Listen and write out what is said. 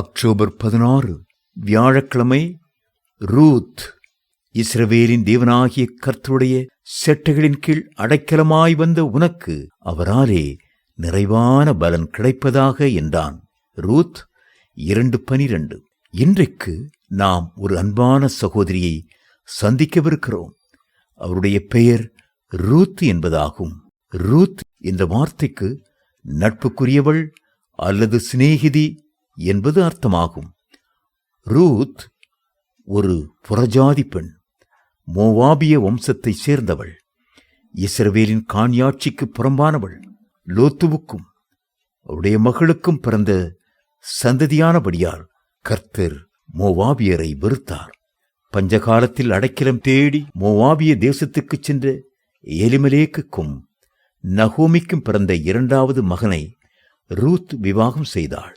October 16 வியாழக்கிழமை. Ruth. இஸ்ரவேலின் தேவனாகிய கர்த்தருடைய செட்டைகளின் கீழ் அடைக்கலமாய் வந்த உனக்கு அவராலே நிறைவான பலன் கிடைப்பதாக என்றான். ரூத் 2:12. இன்றைக்கு நாம் ஒரு அன்பான சகோதரியை சந்திக்கவிருக்கிறோம். அவருடைய பெயர் ரூத் என்பதாகும். ரூத் என்ற வார்த்தைக்கு நட்புக்குரியவள் அல்லது சிநேகிதி என்பது அர்த்தமாகும். ரூத் ஒரு புறஜாதி பெண், மோவாபிய வம்சத்தை சேர்ந்தவள். இஸ்ரவேலின் காணியாட்சிக்கு புறம்பானவள். லோத்துவுக்கும் அவருடைய மகளுக்கும் பிறந்த சந்ததியானபடியால் கர்த்தர் மோவாபியரை வெறுத்தார். பஞ்சகாலத்தில் அடைக்கலம் தேடி மோவாபிய தேசத்துக்குச் சென்ற எலிமெலேக்குக்கும் நகோமிக்கும் பிறந்த இரண்டாவது மகனை ரூத் விவாகம் செய்தாள்.